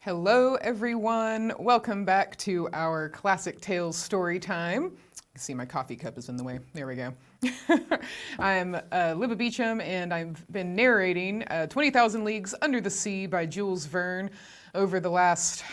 Hello, everyone. Welcome back to our Classic Tales story time. You can see my coffee cup is in the way. There we go. I'm Libba Beaucham, and I've been narrating 20,000 Leagues Under the Sea by Jules Verne over the last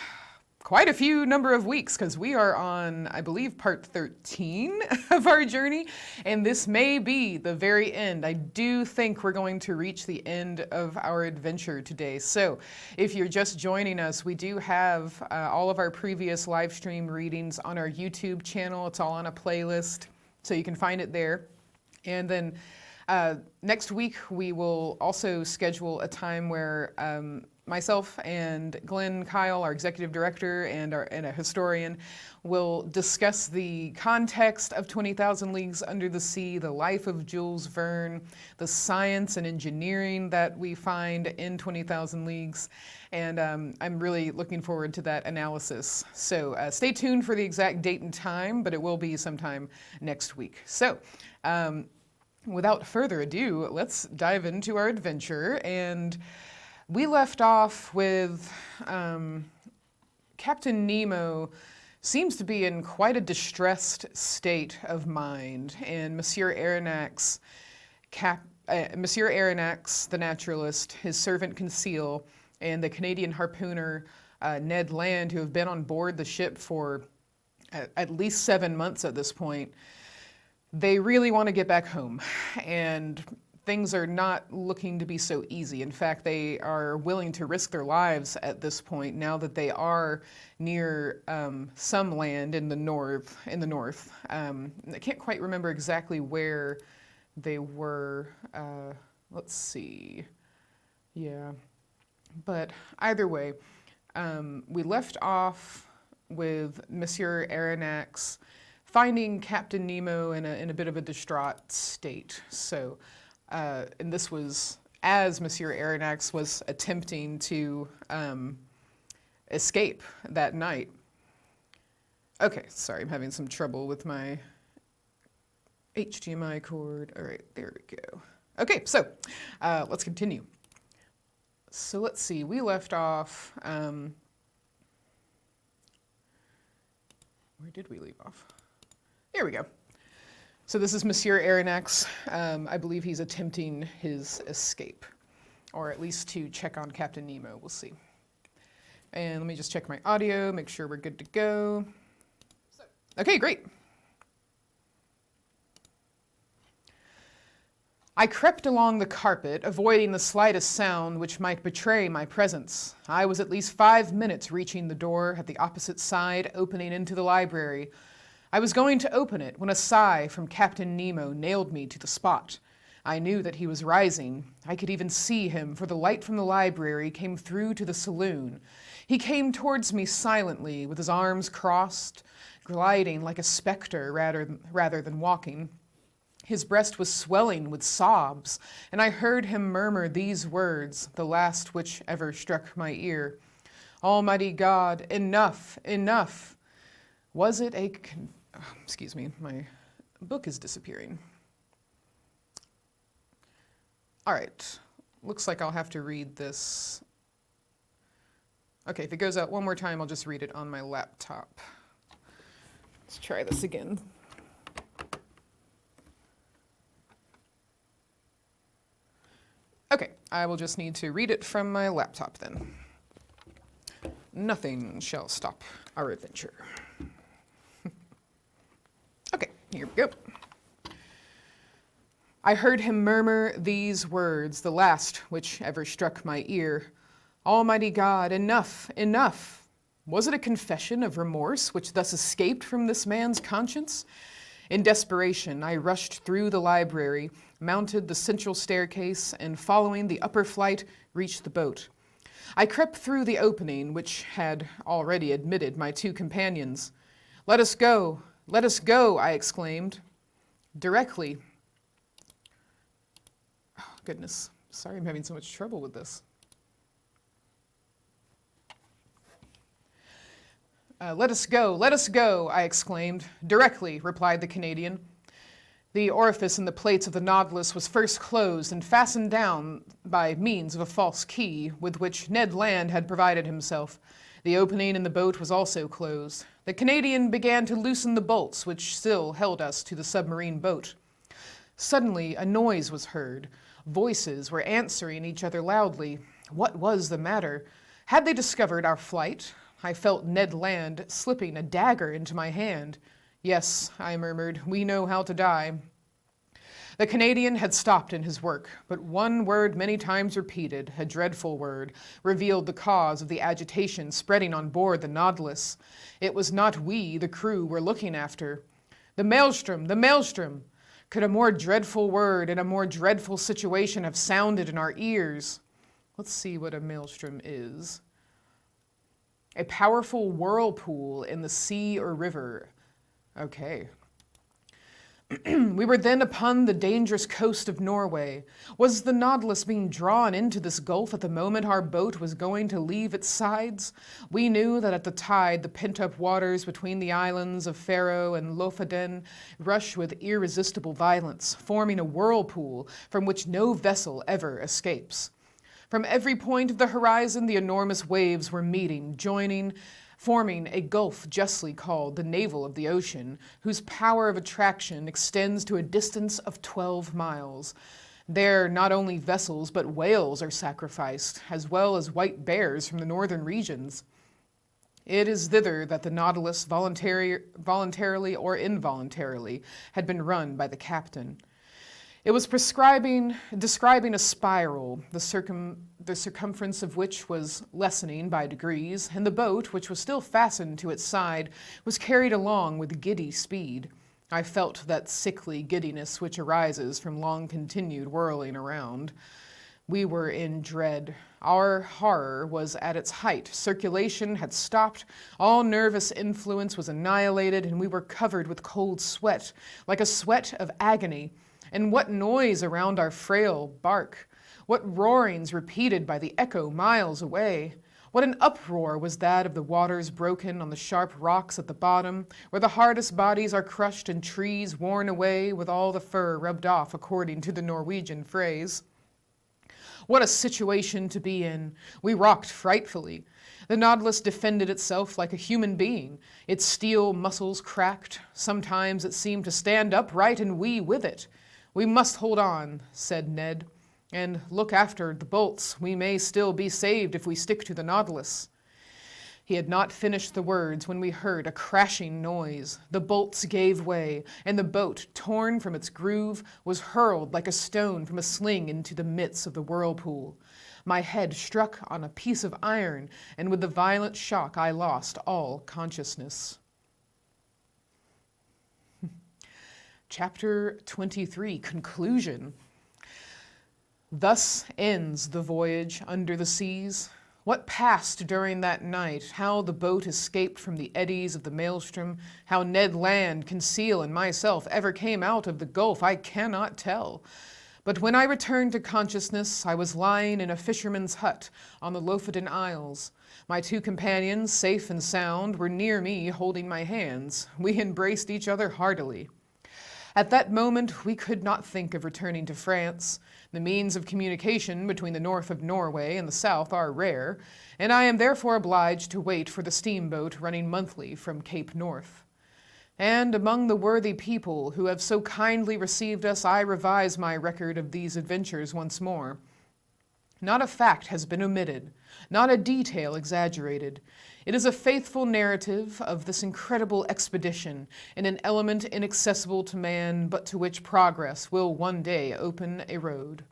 quite a few number of weeks, because we are on, I believe, part 13 of our journey, and this may be the very end. I do think we're going to reach the end of our adventure today. So if you're just joining us, we do have all of our previous live stream readings on our YouTube channel. It's all on a playlist, so you can find it there. And then next week, we will also schedule a time where myself and Glenn Kyle, our executive director and a historian, will discuss the context of 20,000 Leagues Under the Sea, the life of Jules Verne, the science and engineering that we find in 20,000 Leagues. And I'm really looking forward to that analysis. So stay tuned for the exact date and time, but it will be sometime next week. So without further ado, let's dive into our adventure. And we left off with Captain Nemo seems to be in quite a distressed state of mind, and Monsieur Aronnax, the naturalist, his servant Conseil, and the Canadian harpooner Ned Land, who have been on board the ship for at least 7 months at this point, they really want to get back home, and things are not looking to be so easy. In fact, they are willing to risk their lives at this point now that they are near some land in the north. I can't quite remember exactly where they were. Let's see. Yeah. But either way, we left off with Monsieur Aronnax finding Captain Nemo in a bit of a distraught state. So, and this was as Monsieur Aronnax was attempting to escape that night. Okay, sorry, I'm having some trouble with my HDMI cord. All right, there we go. Okay, so let's continue. So let's see, we left off, where did we leave off? Here we go. So this is Monsieur Aronnax. I believe he's attempting his escape, or at least to check on Captain Nemo. We'll see. And let me just check my audio, make sure we're good to go. Okay, great. I crept along the carpet, avoiding the slightest sound which might betray my presence. I was at least 5 minutes reaching the door at the opposite side, opening into the library. I was going to open it when a sigh from Captain Nemo nailed me to the spot. I knew that he was rising. I could even see him, for the light from the library came through to the saloon. He came towards me silently, with his arms crossed, gliding like a specter rather than walking. His breast was swelling with sobs, and I heard him murmur these words, the last which ever struck my ear. Almighty God, enough, enough. Was it a... Excuse me, my book is disappearing. All right, looks like I'll have to read this. Okay, if it goes out one more time, I'll just read it on my laptop. Let's try this again. Okay, I will just need to read it from my laptop then. Nothing shall stop our adventure. Okay, here we go. I heard him murmur these words, the last which ever struck my ear. Almighty God, enough, enough. Was it a confession of remorse which thus escaped from this man's conscience? In desperation, I rushed through the library, mounted the central staircase, and following the upper flight, reached the boat. I crept through the opening, which had already admitted my two companions. Let us go, I exclaimed. Directly. Oh, goodness. Sorry I'm having so much trouble with this. Let us go, I exclaimed. Directly, replied the Canadian. The orifice in the plates of the Nautilus was first closed and fastened down by means of a false key with which Ned Land had provided himself. The opening in the boat was also closed. The Canadian began to loosen the bolts which still held us to the submarine boat. Suddenly, a noise was heard. Voices were answering each other loudly. What was the matter? Had they discovered our flight? I felt Ned Land slipping a dagger into my hand. Yes, I murmured, we know how to die. The Canadian had stopped in his work, but one word many times repeated, a dreadful word, revealed the cause of the agitation spreading on board the Nautilus. It was not we, the crew, were looking after. The maelstrom! The maelstrom! Could a more dreadful word in a more dreadful situation have sounded in our ears? Let's see what a maelstrom is. A powerful whirlpool in the sea or river. Okay. We were then upon the dangerous coast of Norway. Was the Nautilus being drawn into this gulf at the moment our boat was going to leave its sides? We knew that at the tide the pent-up waters between the islands of Faroe and Lofoten rush with irresistible violence, forming a whirlpool from which no vessel ever escapes. From every point of the horizon the enormous waves were meeting, joining, forming a gulf justly called the navel of the ocean, whose power of attraction extends to a distance of 12 miles. There not only vessels but whales are sacrificed, as well as white bears from the northern regions. It is thither that the Nautilus, voluntarily or involuntarily, had been run by the captain. It was describing a spiral, the circumference of which was lessening by degrees, and the boat, which was still fastened to its side, was carried along with giddy speed. I felt that sickly giddiness which arises from long-continued whirling around. We were in dread. Our horror was at its height. Circulation had stopped, all nervous influence was annihilated, and we were covered with cold sweat, like a sweat of agony. And what noise around our frail bark! What roarings repeated by the echo miles away! What an uproar was that of the waters broken on the sharp rocks at the bottom, where the hardest bodies are crushed and trees worn away with all the fur rubbed off, according to the Norwegian phrase. What a situation to be in! We rocked frightfully. The Nautilus defended itself like a human being. Its steel muscles cracked. Sometimes it seemed to stand upright, and we with it. We must hold on, said Ned, and look after the bolts. We may still be saved if we stick to the Nautilus. He had not finished the words when we heard a crashing noise. The bolts gave way, and the boat, torn from its groove, was hurled like a stone from a sling into the midst of the whirlpool. My head struck on a piece of iron, and with the violent shock I lost all consciousness. Chapter 23, Conclusion. Thus ends the voyage under the seas. What passed during that night, how the boat escaped from the eddies of the maelstrom, how Ned Land, Conseil, and myself ever came out of the gulf, I cannot tell. But when I returned to consciousness, I was lying in a fisherman's hut on the Lofoten Isles. My two companions, safe and sound, were near me holding my hands. We embraced each other heartily. At that moment, we could not think of returning to France. The means of communication between the north of Norway and the south are rare, and I am therefore obliged to wait for the steamboat running monthly from Cape North. And among the worthy people who have so kindly received us, I revise my record of these adventures once more. Not a fact has been omitted, not a detail exaggerated. It is a faithful narrative of this incredible expedition in an element inaccessible to man, but to which progress will one day open a road.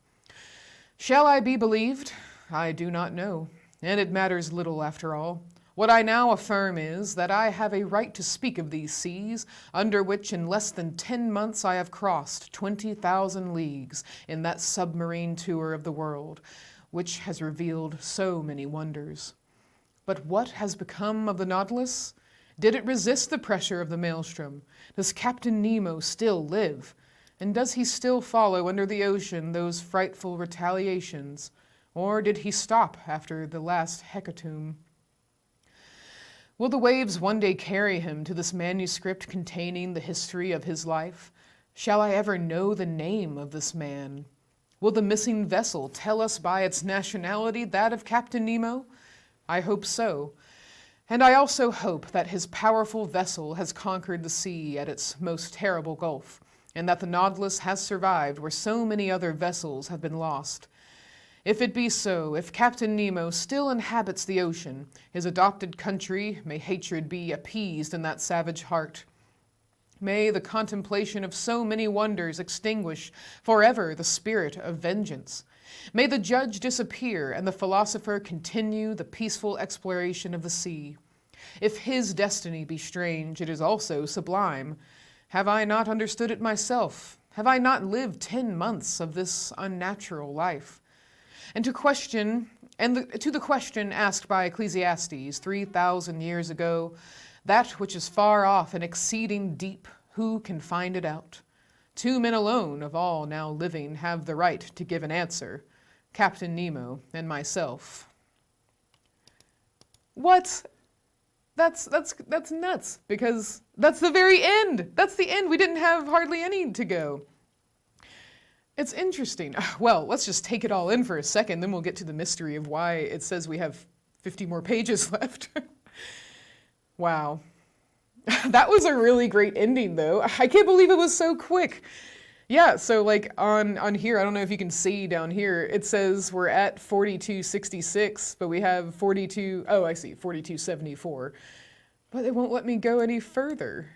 Shall I be believed? I do not know, and it matters little after all. What I now affirm is that I have a right to speak of these seas, under which in less than 10 months I have crossed 20,000 leagues in that submarine tour of the world, which has revealed so many wonders. But what has become of the Nautilus? Did it resist the pressure of the maelstrom? Does Captain Nemo still live? And does he still follow under the ocean those frightful retaliations? Or did he stop after the last hecatomb? Will the waves one day carry him to this manuscript containing the history of his life? Shall I ever know the name of this man? Will the missing vessel tell us by its nationality that of Captain Nemo? I hope so. And I also hope that his powerful vessel has conquered the sea at its most terrible gulf, and that the Nautilus has survived where so many other vessels have been lost. If it be so, if Captain Nemo still inhabits the ocean, his adopted country, may hatred be appeased in that savage heart. May the contemplation of so many wonders extinguish forever the spirit of vengeance. May the judge disappear and the philosopher continue the peaceful exploration of the sea. If his destiny be strange, it is also sublime. Have I not understood it myself? Have I not lived 10 months of this unnatural life? And to the question asked by Ecclesiastes 3,000 years ago, that which is far off and exceeding deep, who can find it out? 2 men alone of all now living have the right to give an answer, Captain Nemo and myself. What? That's nuts, because that's the very end. That's the end. We didn't have hardly any to go. It's interesting. Well, let's just take it all in for a second, then we'll get to the mystery of why it says we have 50 more pages left. Wow. That was a really great ending, though. I can't believe it was so quick. Yeah, so like on here, I don't know if you can see down here, it says we're at 4266, but we have 4274. But it won't let me go any further.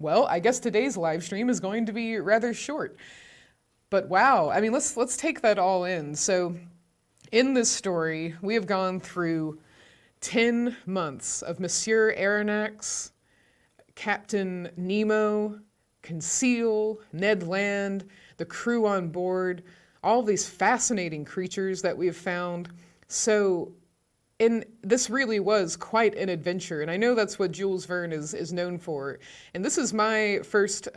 Well, I guess today's live stream is going to be rather short. But wow, I mean, let's take that all in. So in this story, we have gone through 10 months of Monsieur Aronnax, Captain Nemo, Conseil, Ned Land, the crew on board, all these fascinating creatures that we have found. So this really was quite an adventure, and I know that's what Jules Verne is known for. And this is my first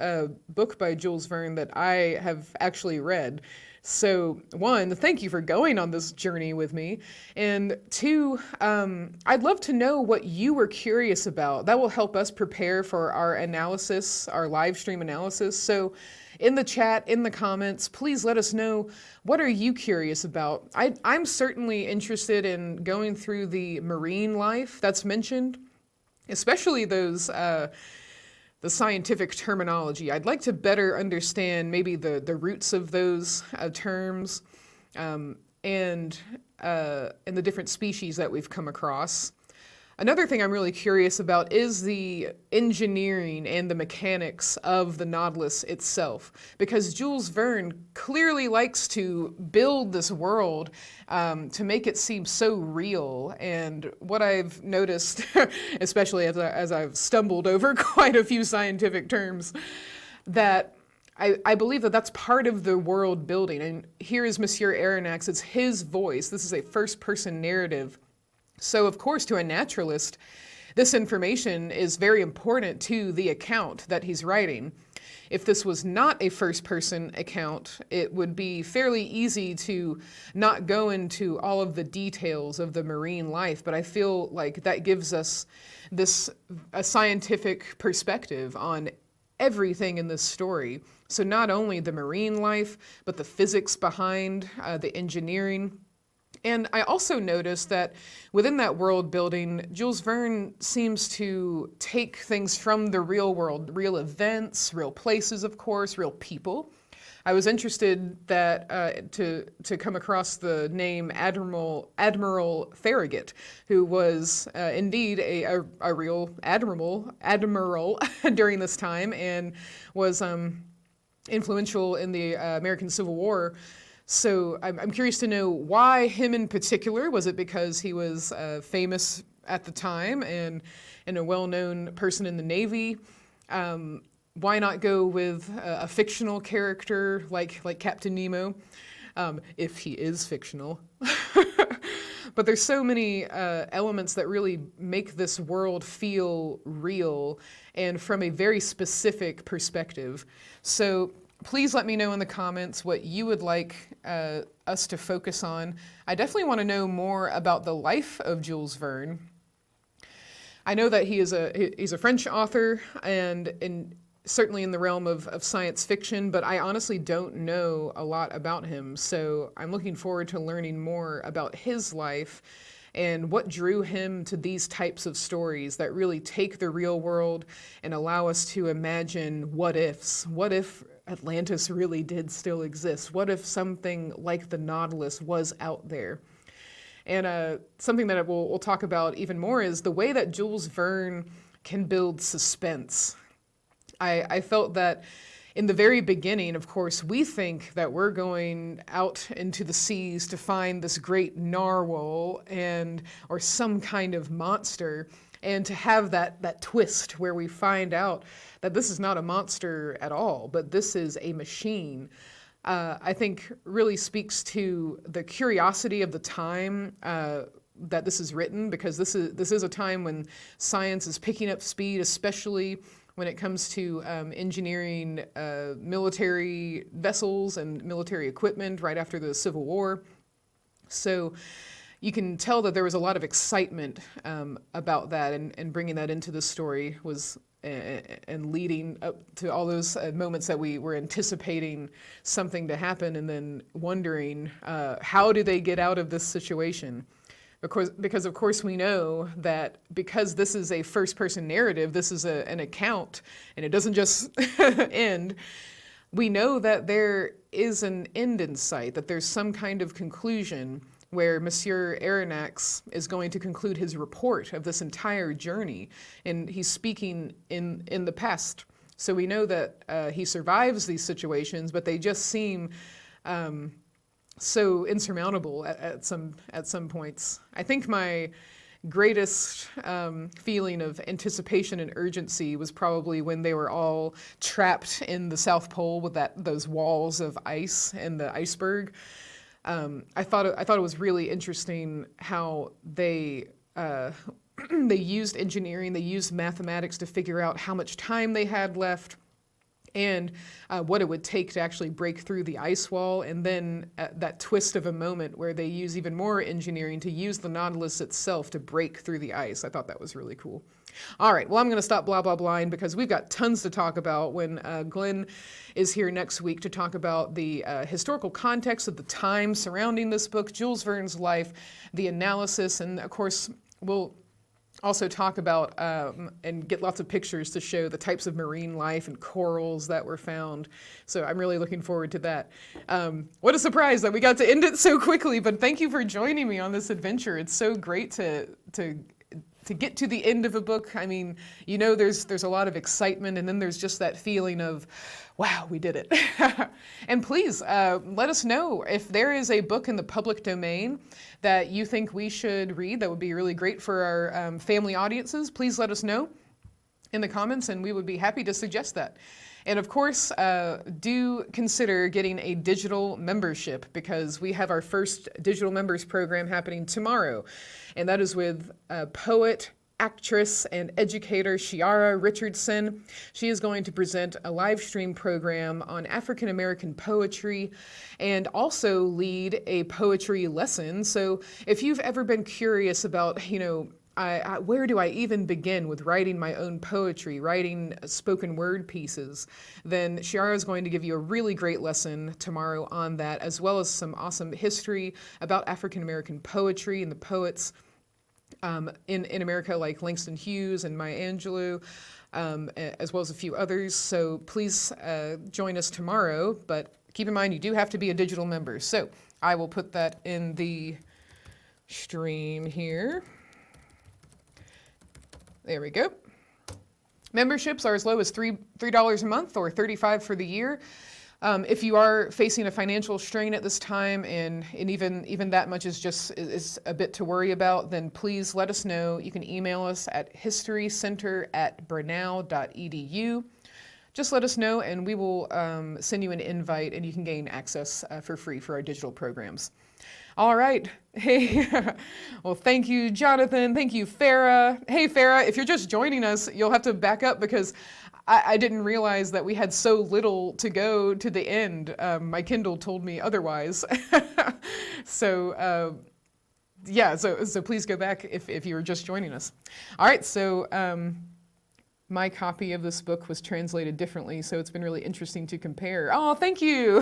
book by Jules Verne that I have actually read. So, one, thank you for going on this journey with me. And two, I'd love to know what you were curious about. That will help us prepare for our analysis, our live stream analysis. So in the chat, in the comments, please let us know, what are you curious about? I'm certainly interested in going through the marine life that's mentioned, especially those the scientific terminology. I'd like to better understand maybe the roots of those terms and the different species that we've come across. Another thing I'm really curious about is the engineering and the mechanics of the Nautilus itself, because Jules Verne clearly likes to build this world to make it seem so real. And what I've noticed, especially as I've stumbled over quite a few scientific terms, that I believe that that's part of the world building. And here is Monsieur Aronnax. It's his voice. This is a first-person narrative. So, of course, to a naturalist, this information is very important to the account that he's writing. If this was not a first-person account, it would be fairly easy to not go into all of the details of the marine life, but I feel like that gives us a scientific perspective on everything in this story. So not only the marine life, but the physics behind the engineering. And I also noticed that within that world building, Jules Verne seems to take things from the real world, real events, real places, of course, real people. I was interested that to come across the name Admiral Farragut, who was indeed a real admiral during this time and was influential in the American Civil War. So I'm curious to know why him in particular. Was it because he was famous at the time and a well-known person in the Navy? Why not go with a fictional character like Captain Nemo, if he is fictional? But there's so many elements that really make this world feel real and from a very specific perspective. So please let me know in the comments what you would like us to focus on. I definitely want to know more about the life of Jules Verne. I know that he's a French author, and certainly in the realm of science fiction, but I honestly don't know a lot about him. So I'm looking forward to learning more about his life and what drew him to these types of stories that really take the real world and allow us to imagine what ifs. What if Atlantis really did still exist? What if something like the Nautilus was out there? And something that we'll talk about even more is the way that Jules Verne can build suspense. I felt that in the very beginning, of course, we think that we're going out into the seas to find this great narwhal or some kind of monster, and to have that twist where we find out that this is not a monster at all, but this is a machine. I think really speaks to the curiosity of the time that this is written, because this is a time when science is picking up speed, especially when it comes to engineering military vessels and military equipment right after the Civil War. So you can tell that there was a lot of excitement about that, and bringing that into the story was and leading up to all those moments that we were anticipating something to happen and then wondering how do they get out of this situation. Because of course we know that because this is a first-person narrative, this is an account, and it doesn't just end. We know that there is an end in sight, that there's some kind of conclusion where Monsieur Aronnax is going to conclude his report of this entire journey, and he's speaking in the past. So we know that he survives these situations, but they just seem so insurmountable at some points. I think my greatest feeling of anticipation and urgency was probably when they were all trapped in the South Pole with those walls of ice and the iceberg. I thought it was really interesting how they they used engineering, they used mathematics to figure out how much time they had left, and what it would take to actually break through the ice wall, and then that twist of a moment where they use even more engineering to use the Nautilus itself to break through the ice. I thought that was really cool. All right, well, I'm going to stop blah, blah, blahing because we've got tons to talk about when Glenn is here next week to talk about the historical context of the time surrounding this book, Jules Verne's life, the analysis, and of course, we'll also talk about and get lots of pictures to show the types of marine life and corals that were found. So I'm really looking forward to that. What a surprise that we got to end it so quickly, but thank you for joining me on this adventure. It's so great to get to the end of a book. I mean, you know, there's a lot of excitement, and then there's just that feeling of, wow, we did it. And please let us know if there is a book in the public domain that you think we should read that would be really great for our family audiences. Please let us know in the comments, and we would be happy to suggest that. And of course, do consider getting a digital membership, because we have our first digital members program happening tomorrow. And that is with poet, actress, and educator Ciara Richardson. She is going to present a live stream program on African American poetry and also lead a poetry lesson. So if you've ever been curious about, you know, where do I even begin with writing my own poetry, writing spoken word pieces, then Ciara is going to give you a really great lesson tomorrow on that, as well as some awesome history about African American poetry and the poets in America, like Langston Hughes and Maya Angelou, as well as a few others. So please join us tomorrow, but keep in mind you do have to be a digital member. So I will put that in the stream here. There we go. Memberships are as low as $3 a month or $35 for the year. If you are facing a financial strain at this time, and even that much is a bit to worry about, then please let us know. You can email us at historycenter@brenau.edu. Just let us know, and we will send you an invite, and you can gain access for free for our digital programs. All right. Hey, well, thank you, Jonathan. Thank you, Farah. Hey, Farah, if you're just joining us, you'll have to back up because I didn't realize that we had so little to go to the end. My Kindle told me otherwise. So, yeah, so please go back if you were just joining us. All right, so my copy of this book was translated differently, so it's been really interesting to compare. Oh, thank you.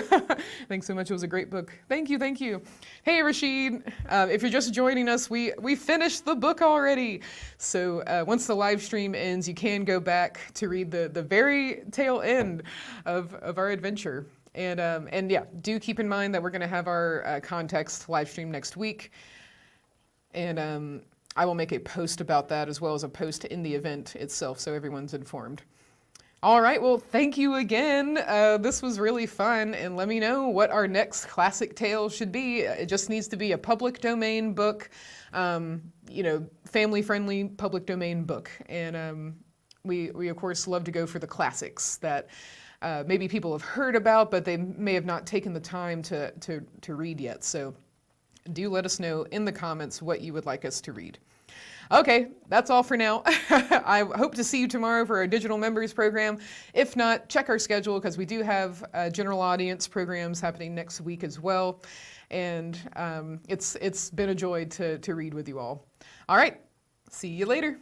Thanks so much. It was a great book. Thank you, thank you. Hey, Rashid. If you're just joining us, we finished the book already. So once the live stream ends, you can go back to read the very tail end of our adventure. And yeah, do keep in mind that we're going to have our context live stream next week. And I will make a post about that as well as a post in the event itself so everyone's informed. All right, well, thank you again. This was really fun, and let me know what our next classic tale should be. It just needs to be a public domain book, family-friendly public domain book. And we of course love to go for the classics that maybe people have heard about, but they may have not taken the time to read yet. So do let us know in the comments what you would like us to read. Okay, that's all for now. I hope to see you tomorrow for our digital members program. If not, check our schedule because we do have general audience programs happening next week as well. And it's been a joy to read with you all. All right, see you later.